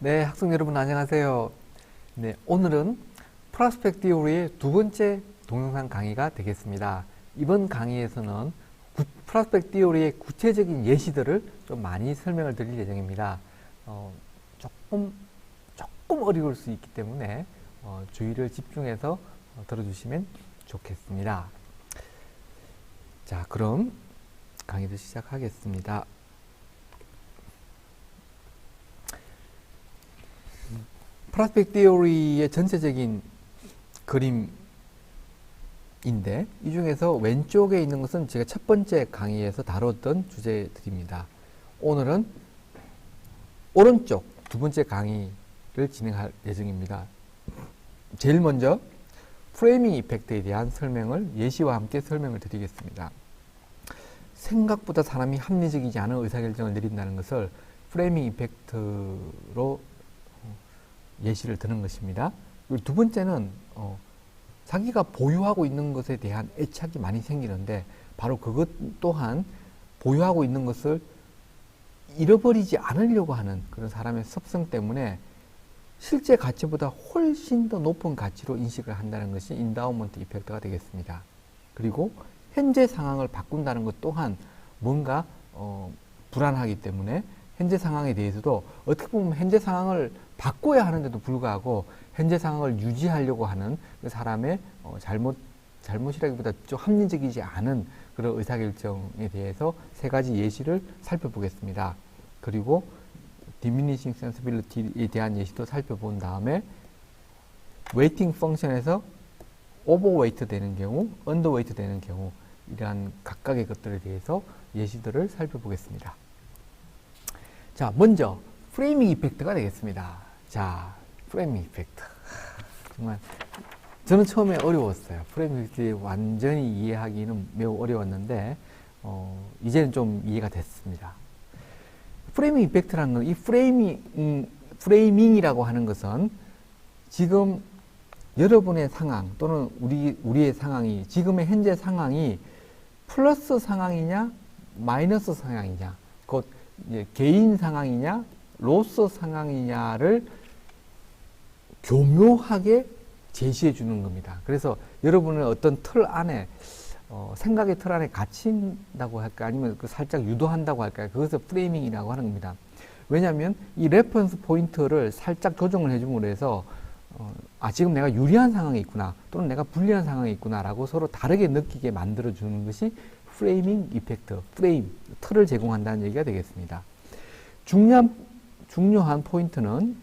네, 학생 여러분 안녕하세요. 네, 오늘은 프로스펙트 티오리의 두 번째 동영상 강의가 되겠습니다. 이번 강의에서는 프로스펙트 티오리의 구체적인 예시들을 좀 많이 설명을 드릴 예정입니다. 조금 어려울 수 있기 때문에 주의를 집중해서 들어주시면 좋겠습니다. 자, 그럼 강의를 시작하겠습니다. 프로스펙트 티오리의 전체적인 그림인데 이 중에서 왼쪽에 있는 것은 제가 첫 번째 강의에서 다뤘던 주제들입니다. 오늘은 오른쪽 두 번째 강의를 진행할 예정입니다. 제일 먼저 프레이밍 이펙트에 대한 설명을 예시와 함께 설명을 드리겠습니다. 생각보다 사람이 합리적이지 않은 의사결정을 내린다는 것을 프레이밍 이펙트로 예시를 드는 것입니다. 그리고 두 번째는 자기가 보유하고 있는 것에 대한 애착이 많이 생기는데 바로 그것 또한 보유하고 있는 것을 잃어버리지 않으려고 하는 그런 사람의 습성 때문에 실제 가치보다 훨씬 더 높은 가치로 인식을 한다는 것이 인다우먼트 이펙트가 되겠습니다. 그리고 현재 상황을 바꾼다는 것 또한 뭔가 불안하기 때문에 현재 상황에 대해서도 어떻게 보면 현재 상황을 바꿔야 하는데도 불구하고 현재 상황을 유지하려고 하는 그 사람의 잘못이라기보다 좀 합리적이지 않은 그런 의사결정에 대해서 세 가지 예시를 살펴보겠습니다. 그리고 diminishing sensibility에 대한 예시도 살펴본 다음에 웨이팅 펑션에서 오버웨이트 되는 경우, 언더웨이트 되는 경우 이러한 각각의 것들에 대해서 예시들을 살펴보겠습니다. 자, 먼저 프레이밍 이펙트가 되겠습니다. 자, 프레이밍 이펙트. 정말 저는 처음에 어려웠어요. 프레이밍 이펙트 완전히 이해하기는 매우 어려웠는데 이제는 좀 이해가 됐습니다. 프레이밍 이펙트라는 건 이 프레이밍이라고 하는 것은 지금 여러분의 상황 또는 우리의 상황이 지금의 현재 상황이 플러스 상황이냐 마이너스 상황이냐 곧 개인 상황이냐 로스 상황이냐를 교묘하게 제시해 주는 겁니다. 그래서 여러분은 어떤 틀 안에 생각의 틀 안에 갇힌다고 할까 아니면 살짝 유도한다고 할까요? 그것을 프레이밍이라고 하는 겁니다. 왜냐하면 이 레퍼런스 포인트를 살짝 조정을 해줌으로 해서 지금 내가 유리한 상황에 있구나 또는 내가 불리한 상황에 있구나 라고 서로 다르게 느끼게 만들어 주는 것이 프레이밍 이펙트, 프레임, 틀을 제공한다는 얘기가 되겠습니다. 중요한 포인트는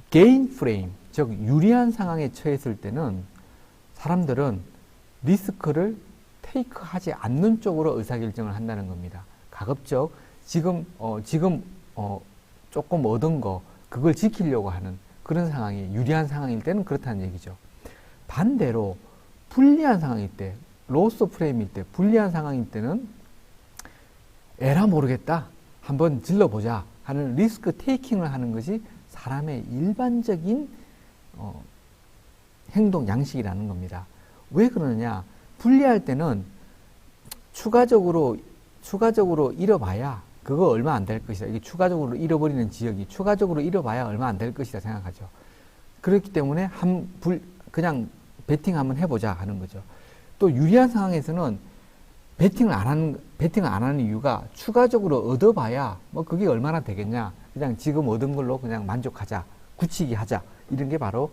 게인 프레임, 즉 유리한 상황에 처했을 때는 사람들은 리스크를 테이크하지 않는 쪽으로 의사결정을 한다는 겁니다. 가급적 지금 조금 얻은 거 그걸 지키려고 하는 그런 상황이 유리한 상황일 때는 그렇다는 얘기죠. 반대로 불리한 상황일 때 로스 프레임일 때 불리한 상황일 때는 에라 모르겠다 한번 질러보자 하는 리스크 테이킹을 하는 것이 사람의 일반적인 행동 양식이라는 겁니다. 왜 그러느냐? 불리할 때는 추가적으로 잃어봐야 그거 얼마 안 될 것이다. 이게 추가적으로 잃어버리는 지역이 추가적으로 잃어봐야 얼마 안 될 것이다 생각하죠. 그렇기 때문에 그냥 베팅 한번 해보자 하는 거죠. 또 유리한 상황에서는 베팅을 안 하는 이유가 추가적으로 얻어봐야 뭐 그게 얼마나 되겠냐. 그냥 지금 얻은 걸로 그냥 만족하자. 굳히기 하자. 이런 게 바로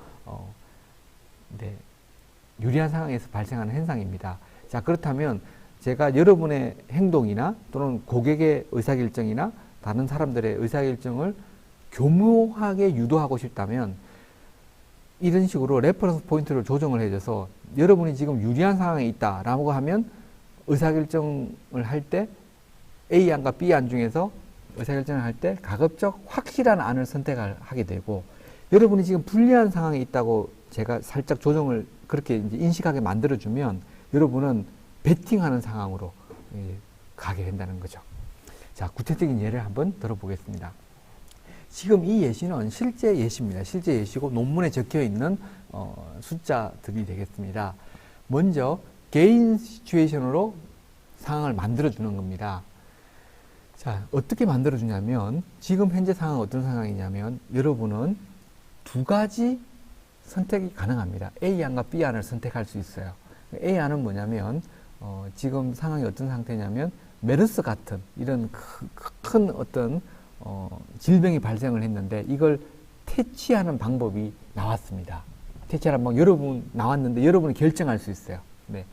유리한 상황에서 발생하는 현상입니다. 자, 그렇다면 제가 여러분의 행동이나 또는 고객의 의사결정이나 다른 사람들의 의사결정을 교묘하게 유도하고 싶다면 이런 식으로 레퍼런스 포인트를 조정을 해줘서 여러분이 지금 유리한 상황에 있다라고 하면 의사결정을 할 때 A안과 B안 중에서 의사결정을 할 때 가급적 확실한 안을 선택을 하게 되고 여러분이 지금 불리한 상황에 있다고 제가 살짝 조정을 그렇게 이제 인식하게 만들어주면 여러분은 베팅하는 상황으로 가게 된다는 거죠. 자, 구체적인 예를 한번 들어보겠습니다. 지금 이 예시는 실제 예시입니다. 실제 예시고 논문에 적혀 있는 숫자들이 되겠습니다. 먼저 개인 시츄에이션으로 상황을 만들어 주는 겁니다. 자, 어떻게 만들어주냐면, 지금 현재 상황은 어떤 상황이냐면, 여러분은 두 가지 선택이 가능합니다. A안과 B안을 선택할 수 있어요. A안은 뭐냐면, 지금 상황이 어떤 상태냐면, 메르스 같은 이런 큰 어떤 질병이 발생을 했는데, 이걸 퇴치하는 방법이 나왔습니다. 퇴치하는 방법, 여러분 나왔는데, 여러분이 결정할 수 있어요. 네.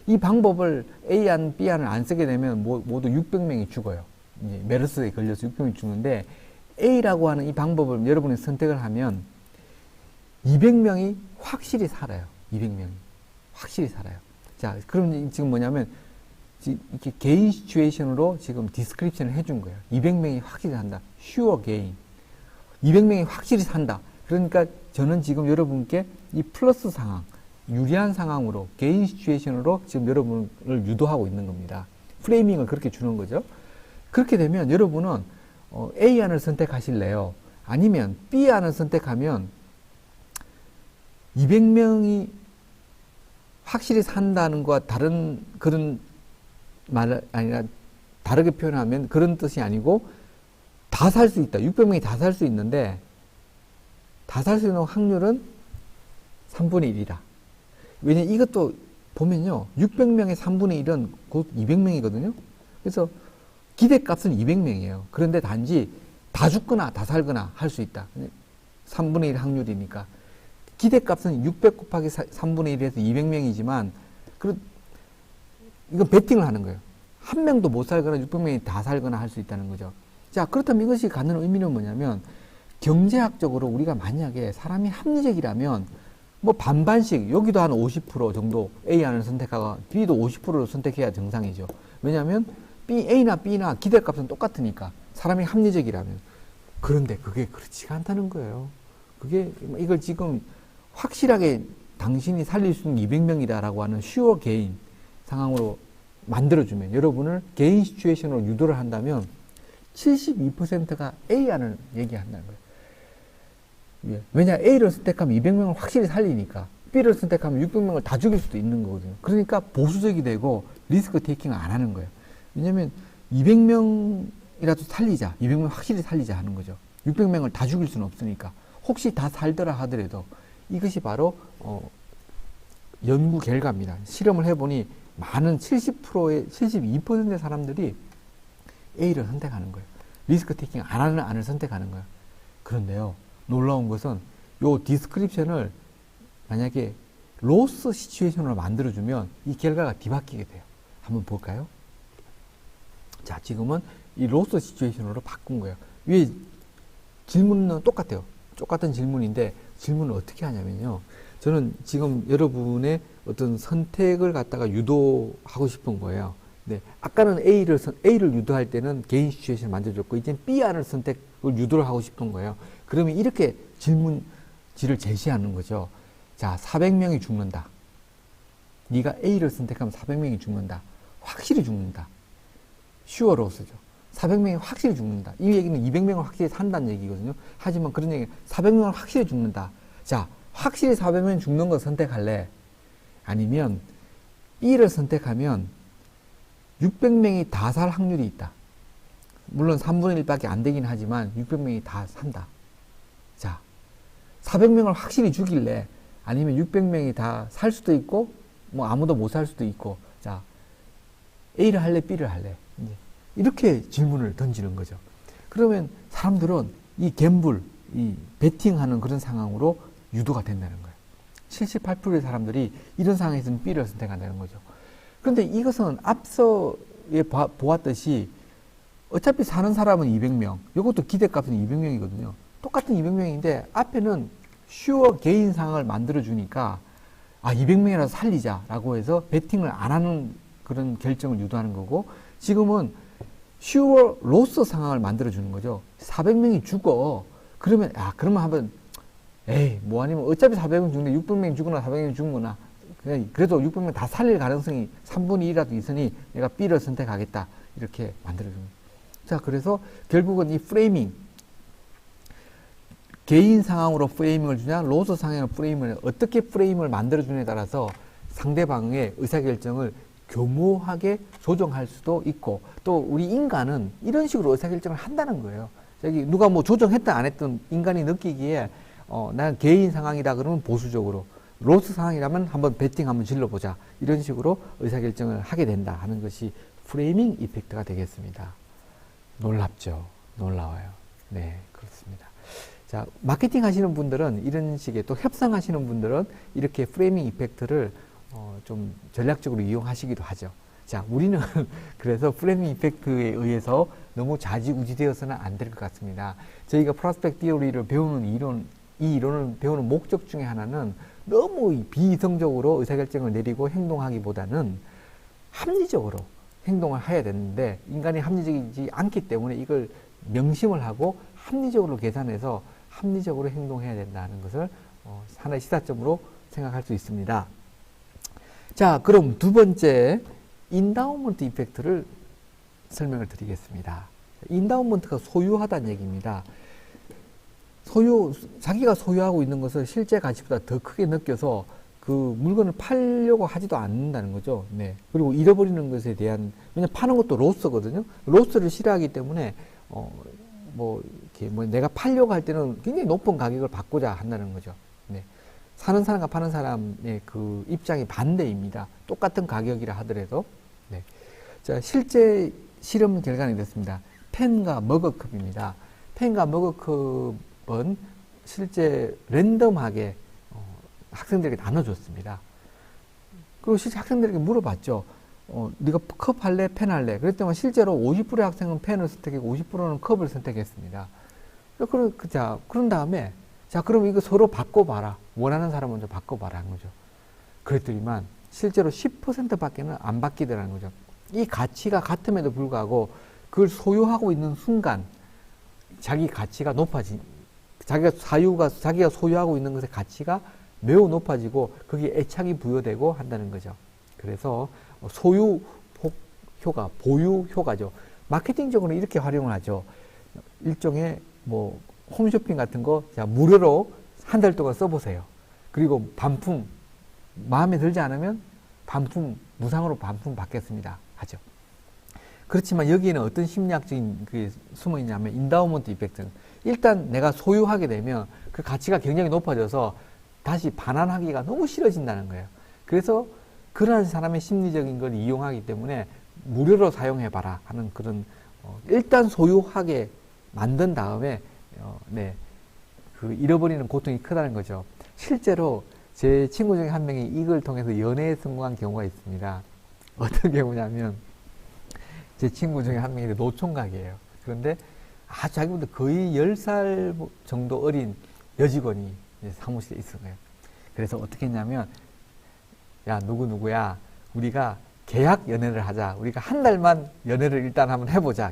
이 방법을 A안, B안을 안 쓰게 되면 모두 600명이 죽어요. 이제 메르스에 걸려서 600명이 죽는데, A라고 하는 이 방법을 여러분이 선택을 하면 200명이 확실히 살아요. 200명이 확실히 살아요. 자, 그럼 지금 뭐냐면 이렇게 개인 시츄에이션으로 지금 디스크립션을 해준 거예요. 200명이 확실히 산다. sure gain. 200명이 확실히 산다. 그러니까 저는 지금 여러분께 이 플러스 상황, 유리한 상황으로 개인 시츄에이션으로 지금 여러분을 유도하고 있는 겁니다. 프레이밍을 그렇게 주는 거죠. 그렇게 되면 여러분은 A안을 선택하실래요? 아니면 B안을 선택하면 200명이 확실히 산다는 것과 다른 그런 말 아니라 다르게 표현하면 그런 뜻이 아니고 다 살 수 있다. 600명이 다 살 수 있는데 다 살 수 있는 확률은 3분의 1이다. 왜냐면 이것도 보면요. 600명의 3분의 1은 곧 200명이거든요. 그래서 기대값은 200명이에요. 그런데 단지 다 죽거나 다 살거나 할 수 있다. 3분의 1 확률이니까. 기대값은 600 곱하기 3분의 1에서 200명이지만, 이건 베팅을 하는 거예요. 한 명도 못 살거나 600명이 다 살거나 할 수 있다는 거죠. 자, 그렇다면 이것이 갖는 의미는 뭐냐면, 경제학적으로 우리가 만약에 사람이 합리적이라면, 뭐 반반씩, 여기도 한 50% 정도 A안을 선택하고, B도 50%를 선택해야 정상이죠. 왜냐하면, A나 B나 기대값은 똑같으니까, 사람이 합리적이라면. 그런데 그게 그렇지가 않다는 거예요. 이걸 지금 확실하게 당신이 살릴 수 있는 200명이다라고 하는 sure gain 상황으로 만들어주면, 여러분을 개인 시츄에이션으로 유도를 한다면 72%가 A안을 얘기한다는 거예요. 왜냐, A를 선택하면 200명을 확실히 살리니까, B를 선택하면 600명을 다 죽일 수도 있는 거거든요. 그러니까 보수적이 되고 리스크 테이킹을 안 하는 거예요. 왜냐면 200명이라도 살리자, 200명 확실히 살리자 하는 거죠. 600명을 다 죽일 수는 없으니까. 혹시 다 살더라 하더라도 이것이 바로 연구 결과입니다. 실험을 해보니 많은 70%의 72%의 사람들이 A를 선택하는 거예요. 리스크 테이킹 안 하는 안을 선택하는 거예요. 그런데요, 놀라운 것은 요 디스크립션을 만약에 로스 시츄에이션으로 만들어주면 이 결과가 뒤바뀌게 돼요. 한번 볼까요? 자, 지금은 이 로스 시츄에이션으로 바꾼 거예요. 위에 질문은 똑같아요. 똑같은 질문인데 질문을 어떻게 하냐면요. 저는 지금 여러분의 어떤 선택을 갖다가 유도하고 싶은 거예요. 네, 아까는 A를 유도할 때는 개인 시츄에이션을 만들어줬고, 이제 B안을 선택을 유도를 하고 싶은 거예요. 그러면 이렇게 질문지를 제시하는 거죠. 자, 400명이 죽는다. 네가 A를 선택하면 400명이 죽는다. 확실히 죽는다. sure loss죠. 400명이 확실히 죽는다. 이 얘기는 200명을 확실히 산다는 얘기거든요. 하지만 그런 얘기, 400명을 확실히 죽는다. 자, 확실히 400명이 죽는 걸 선택할래? 아니면 B를 선택하면 600명이 다 살 확률이 있다. 물론 3분의 1밖에 안 되긴 하지만 600명이 다 산다. 자, 400명을 확실히 죽일래? 아니면 600명이 다 살 수도 있고, 뭐 아무도 못 살 수도 있고, 자, A를 할래? B를 할래? 이렇게 질문을 던지는 거죠. 그러면 사람들은 이 갬블, 이 베팅하는 그런 상황으로 유도가 된다는 거예요. 78%의 사람들이 이런 상황에서는 B를 선택한다는 거죠. 그런데 이것은 앞서에 보았듯이 어차피 사는 사람은 200명, 이것도 기대값은 200명이거든요. 똑같은 200명인데 앞에는 sure gain 상황을 만들어주니까 200명이라도 살리자라고 해서 베팅을 안 하는 그런 결정을 유도하는 거고, 지금은 sure loss 상황을 만들어주는 거죠. 400명이 죽어. 그러면 한번, 뭐 아니면 어차피 400명 죽는데 600명이 죽거나 400명이 죽거나, 그래도 600명 다 살릴 가능성이 3분의 2라도 있으니 내가 B를 선택하겠다. 이렇게 만들어주는 거죠. 자, 그래서 결국은 이 프레이밍, 개인 상황으로 프레이밍을 주냐, 로스 상황으로 프레이밍을, 어떻게 프레임을 만들어주냐에 따라서 상대방의 의사결정을 교묘하게 조정할 수도 있고, 또 우리 인간은 이런 식으로 의사결정을 한다는 거예요. 저기 누가 뭐 조정했든 안 했든 인간이 느끼기에 난 개인 상황이다 그러면 보수적으로, 로스 상황이라면 한번 배팅 한번 질러보자, 이런 식으로 의사결정을 하게 된다 하는 것이 프레이밍 이펙트가 되겠습니다. 놀랍죠? 놀라워요. 네, 그렇습니다. 자, 마케팅 하시는 분들은 이런 식의, 또 협상하시는 분들은 이렇게 프레이밍 이펙트를 좀 전략적으로 이용하시기도 하죠. 자, 우리는 그래서 프레이밍 이펙트에 의해서 너무 좌지우지되어서는 안 될 것 같습니다. 저희가 프로스펙트 티어리를 배우는 이 이론을 배우는 목적 중에 하나는 너무 비이성적으로 의사결정을 내리고 행동하기보다는 합리적으로 행동을 해야 되는데, 인간이 합리적이지 않기 때문에 이걸 명심을 하고 합리적으로 계산해서 합리적으로 행동해야 된다는 것을 하나의 시사점으로 생각할 수 있습니다. 자, 그럼 두 번째 인다우먼트 이펙트를 설명을 드리겠습니다. 인다우먼트가 소유하다는 얘기입니다. 자기가 소유하고 있는 것을 실제 가치보다 더 크게 느껴서 그 물건을 팔려고 하지도 않는다는 거죠. 네. 그리고 잃어버리는 것에 대한, 왜냐면 파는 것도 로스거든요. 로스를 싫어하기 때문에, 내가 팔려고 할 때는 굉장히 높은 가격을 받고자 한다는 거죠. 네. 사는 사람과 파는 사람의 그 입장이 반대입니다. 똑같은 가격이라 하더라도. 네. 자, 실제 실험 결과는 이렇습니다. 펜과 머그컵입니다. 펜과 머그컵은 실제 랜덤하게 학생들에게 나눠줬습니다. 그리고 실제 학생들에게 물어봤죠. 네가 컵 할래? 펜 할래? 그랬더니 실제로 50%의 학생은 펜을 선택했고 50%는 컵을 선택했습니다. 그런 다음에, 자, 그럼 이거 서로 바꿔봐라. 원하는 사람 먼저 바꿔봐라 한 거죠. 그랬더니만 실제로 10%밖에는 안 바뀌더라는 거죠. 이 가치가 같음에도 불구하고 그걸 소유하고 있는 순간 자기 가치가 자기가 소유하고 있는 것의 가치가 매우 높아지고 거기에 애착이 부여되고 한다는 거죠. 그래서 소유 효과, 보유 효과죠. 마케팅적으로 이렇게 활용을 하죠. 일종의 홈쇼핑 같은 거, 자, 무료로 한 달 동안 써보세요. 그리고 반품, 마음에 들지 않으면 무상으로 반품 받겠습니다 하죠. 그렇지만 여기에는 어떤 심리학적인 게 숨어 있냐면, 인다우먼트 이펙트. 일단 내가 소유하게 되면 그 가치가 굉장히 높아져서 다시 반환하기가 너무 싫어진다는 거예요. 그래서 그러한 사람의 심리적인 걸 이용하기 때문에 무료로 사용해봐라 하는 그런, 일단 소유하게 만든 다음에, 그 잃어버리는 고통이 크다는 거죠. 실제로 제 친구 중에 한 명이 이걸 통해서 연애에 성공한 경우가 있습니다. 어떤 경우냐면, 제 친구 중에 한 명이 노총각이에요. 그런데 자기보다 거의 10살 정도 어린 여직원이 사무실에 있은 거예요. 그래서 어떻게 했냐면, 야, 누구야, 우리가 계약 연애를 하자. 우리가 한 달만 연애를 일단 한번 해보자.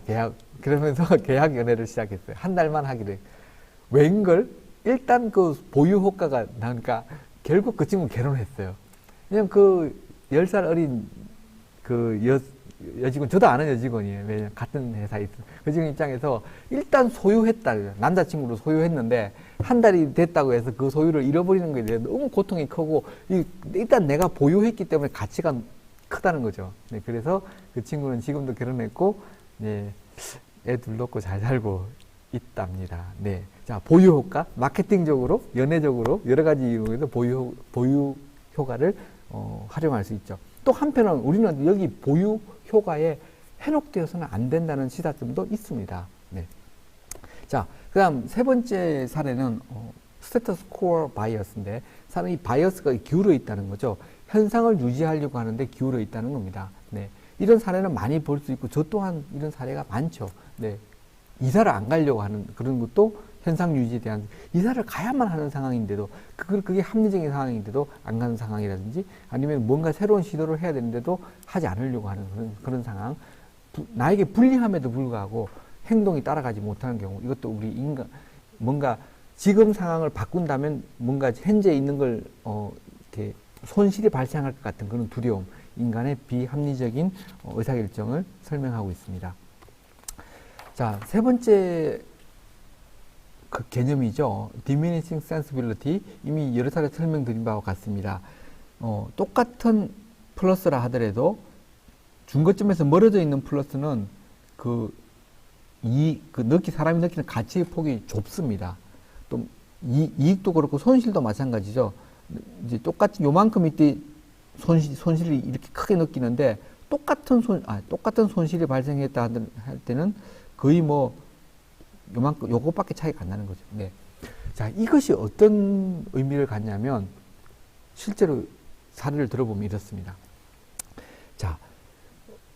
그러면서 계약 연애를 시작했어요. 한 달만 하기로. 웬걸? 일단 그 보유 효과가 나니까 결국 그 친구 결혼했어요. 왜냐면 그 10살 어린 그 여직원, 저도 아는 여직원이에요. 왜냐면 같은 회사에 있어요. 그 친구 입장에서 일단 소유했다. 남자친구로 소유했는데 한 달이 됐다고 해서 그 소유를 잃어버리는 거에 대해 너무 고통이 크고, 일단 내가 보유했기 때문에 가치가 크다는 거죠. 네, 그래서 그 친구는 지금도 결혼했고, 네, 애 둘 놓고 잘 살고 있답니다. 네. 자, 보유 효과, 마케팅적으로, 연애적으로 여러 가지 이유에서 보유 효과를 활용할 수 있죠. 또 한편은 우리는 여기 보유 효과에 현혹되어서는 안 된다는 시사점도 있습니다. 네. 자, 그 다음 세 번째 사례는 스테터스 코어 바이어스인데, 사람이 바이어스가 기울어 있다는 거죠. 현상을 유지하려고 하는데 기울어 있다는 겁니다. 네. 이런 사례는 많이 볼 수 있고, 저 또한 이런 사례가 많죠. 네. 이사를 안 가려고 하는 그런 것도 현상 유지에 대한, 이사를 가야만 하는 상황인데도, 그게 합리적인 상황인데도 안 가는 상황이라든지, 아니면 뭔가 새로운 시도를 해야 되는데도 하지 않으려고 하는 그런 상황. 나에게 불리함에도 불구하고 행동이 따라가지 못하는 경우, 이것도 우리 인간, 뭔가 지금 상황을 바꾼다면 뭔가 현재 있는 걸, 이렇게 손실이 발생할 것 같은 그런 두려움, 인간의 비합리적인 의사결정을 설명하고 있습니다. 자, 세 번째 그 개념이죠. diminishing sensibility. 이미 여러 차례 설명드린 바와 같습니다. 똑같은 플러스라 하더라도 중거점에서 멀어져 있는 플러스는 사람이 느끼는 가치의 폭이 좁습니다. 또 이익도 그렇고 손실도 마찬가지죠. 이제 똑같이 요만큼 이때 손실이 이렇게 크게 느끼는데 똑같은 손실이 발생했다 할 때는 거의 뭐 요만큼 요것밖에 차이가 안 나는 거죠. 네. 자, 이것이 어떤 의미를 갖냐면 실제로 사례를 들어보면 이렇습니다. 자,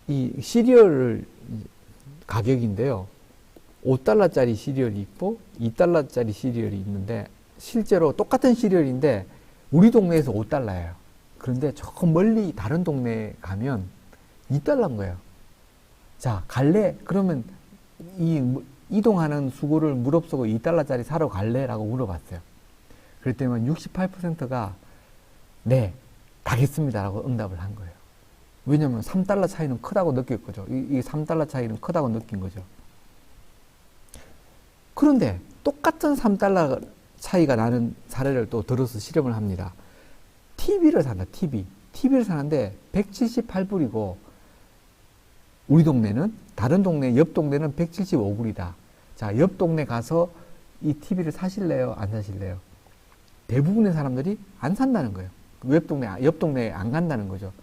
이 시리얼 가격인데요. 5달러짜리 시리얼이 있고 2달러짜리 시리얼이 있는데 실제로 똑같은 시리얼인데 우리 동네에서 5달러예요. 그런데 조금 멀리 다른 동네에 가면 2달러인 거예요. 자, 갈래? 그러면 이동하는 수고를 무릅쓰고 2달러짜리 사러 갈래? 라고 물어봤어요. 그랬더니 68%가 네, 가겠습니다. 라고 응답을 한 거예요. 왜냐면 3달러 차이는 크다고 느낄 거죠. 이 3달러 차이는 크다고 느낀 거죠. 그런데 똑같은 3달러 차이가 나는 사례를 또 들어서 실험을 합니다. TV를 산다, TV를 사는데 178불이고, 우리 동네는, 다른 동네, 옆 동네는 175불이다. 자, 옆 동네 가서 이 TV를 사실래요? 안 사실래요? 대부분의 사람들이 안 산다는 거예요. 옆 동네에 안 간다는 거죠.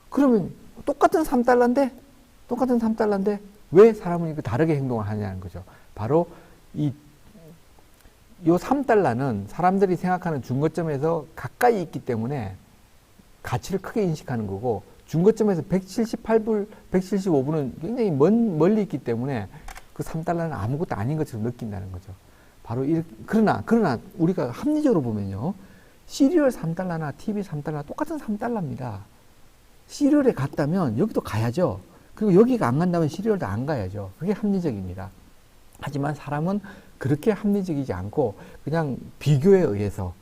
그러면 똑같은 3달러인데 왜 사람은 이렇게 다르게 행동을 하냐는 거죠. 바로 요 3달러는 사람들이 생각하는 중거점에서 가까이 있기 때문에 가치를 크게 인식하는 거고, 중거점에서 178불, 175불은 굉장히 멀리 있기 때문에 그 3달러는 아무것도 아닌 것처럼 느낀다는 거죠. 바로 그러나 우리가 합리적으로 보면요. 시리얼 3달러나 TV 3달러 똑같은 3달러입니다. 시리얼에 갔다면 여기도 가야죠. 그리고 여기가 안 간다면 시리얼도 안 가야죠. 그게 합리적입니다. 하지만 사람은 그렇게 합리적이지 않고 그냥 비교에 의해서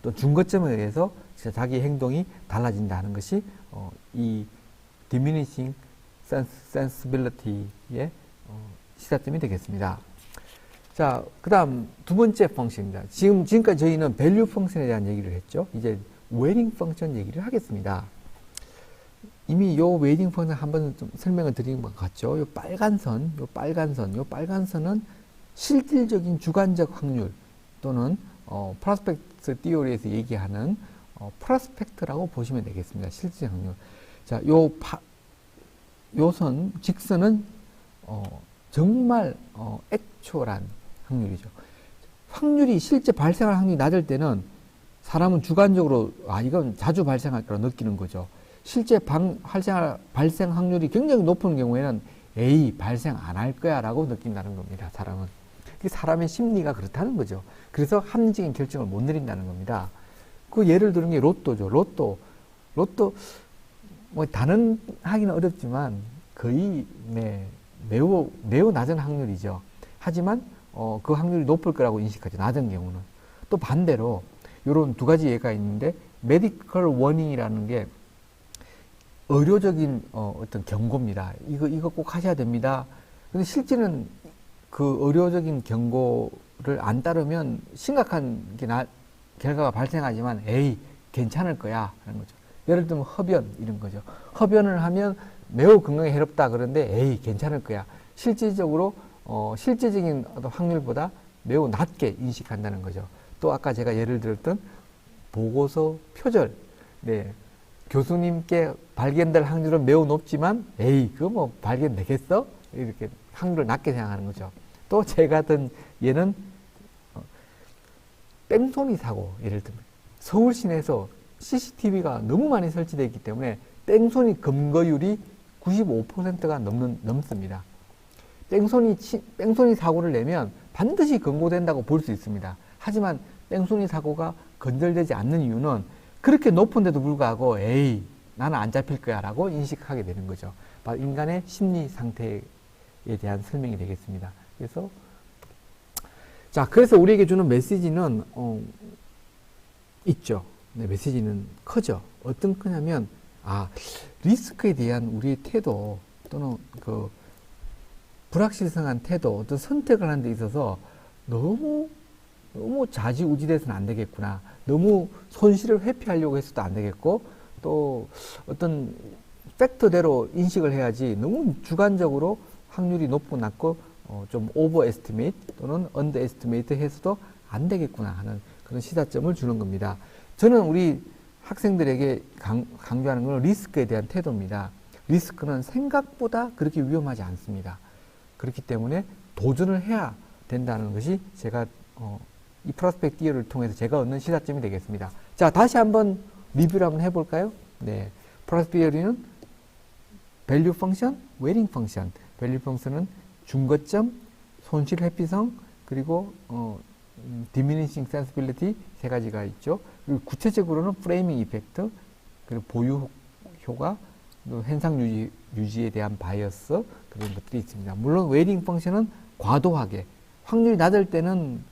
또 중거점에 의해서 자기 행동이 달라진다는 것이 이 diminishing sensibility의 시사점이 되겠습니다. 자, 그 다음 두 번째 펑션입니다. 지금까지 저희는 value 펑션에 대한 얘기를 했죠. 이제 웨이팅 펑션 얘기를 하겠습니다. 이미 요 웨이팅 펑션 한번 좀 설명을 드린 것 같죠. 요 빨간 선은 실질적인 주관적 확률 또는 프로스펙트 티오리에서 얘기하는 프로스펙트라고 보시면 되겠습니다. 실질적 확률. 자, 직선은 정말 액초란 확률이죠. 확률이 실제 발생할 확률이 낮을 때는 사람은 주관적으로 이건 자주 발생할 거라 느끼는 거죠. 실제 발생 확률이 굉장히 높은 경우에는 발생 안 할 거야 라고 느낀다는 겁니다. 사람은. 사람의 심리가 그렇다는 거죠. 그래서 합리적인 결정을 못 내린다는 겁니다. 그 예를 들은 게 로또죠. 로또 뭐 단언하기는 어렵지만 거의 매우 낮은 확률이죠. 하지만 그 확률이 높을 거라고 인식하죠. 낮은 경우는. 또 반대로 이런 두 가지 예가 있는데 메디컬 워닝이라는 게 의료적인 어떤 경고입니다. 이거 꼭 하셔야 됩니다. 근데 실제는 그 의료적인 경고를 안 따르면 심각한 결과가 발생하지만 괜찮을 거야 하는 거죠. 예를 들면 흡연 이런 거죠. 흡연을 하면 매우 건강에 해롭다 그런데 괜찮을 거야. 실질적으로 실제적인 확률보다 매우 낮게 인식한다는 거죠. 또 아까 제가 예를 들었던 보고서 표절. 네. 교수님께 발견될 확률은 매우 높지만 그거 뭐 발견되겠어? 이렇게 확률을 낮게 생각하는 거죠. 또 제가 든 예는 뺑소니 사고. 예를 들면 서울 시내에서 CCTV가 너무 많이 설치되어 있기 때문에 뺑소니 검거율이 95%가 넘습니다. 뺑소니 사고를 내면 반드시 검거된다고 볼 수 있습니다. 하지만 뺑소니 사고가 건절되지 않는 이유는 그렇게 높은데도 불구하고 나는 안 잡힐 거야 라고 인식하게 되는 거죠. 바로 인간의 심리 상태에 대한 설명이 되겠습니다. 그래서 우리에게 주는 메시지는 있죠. 네, 메시지는 크죠. 어떤 거냐면 리스크에 대한 우리의 태도 또는 그 불확실성한 태도, 어떤 선택을 하는 데 있어서 너무 좌지우지돼서는 안 되겠구나. 너무 손실을 회피하려고 해서도 안 되겠고, 또 어떤 팩터대로 인식을 해야지 너무 주관적으로 확률이 높고 낮고 좀 오버 에스티메이트 또는 언더 에스티메이트 해서도 안 되겠구나 하는 그런 시사점을 주는 겁니다. 저는 우리 학생들에게 강조하는 건 리스크에 대한 태도입니다. 리스크는 생각보다 그렇게 위험하지 않습니다. 그렇기 때문에 도전을 해야 된다는 것이 제가 이 프로스펙티어를 통해서 제가 얻는 시사점이 되겠습니다. 자, 다시 한번 리뷰를 한번 해볼까요? 네, 프로스펙티어는 밸류 펑션, 웨이팅 펑션. 밸류 펑션은 중거점, 손실 회피성, 그리고 diminishing sensibility 세 가지가 있죠. 그리고 구체적으로는 프레이밍 이펙트, 그리고 보유 효과, 현상 유지에 대한 바이어스 그런 것들이 있습니다. 물론 웨이팅 펑션은 과도하게 확률이 낮을 때는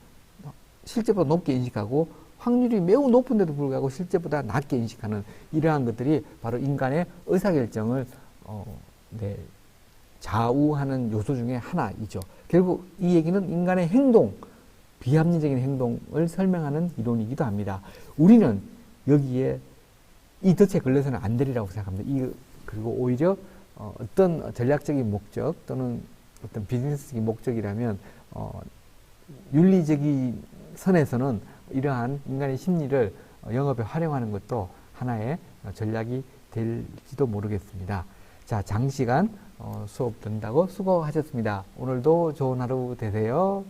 실제보다 높게 인식하고 확률이 매우 높은데도 불구하고 실제보다 낮게 인식하는 이러한 것들이 바로 인간의 의사결정을 좌우하는 요소 중에 하나이죠. 결국 이 얘기는 인간의 행동, 비합리적인 행동을 설명하는 이론이기도 합니다. 우리는 여기에 이 덫에 걸려서는 안 되리라고 생각합니다. 그리고 오히려 어떤 전략적인 목적 또는 어떤 비즈니스적인 목적이라면 윤리적인 선에서는 이러한 인간의 심리를 영업에 활용하는 것도 하나의 전략이 될지도 모르겠습니다. 자, 장시간 수업 듣는다고 수고하셨습니다. 오늘도 좋은 하루 되세요.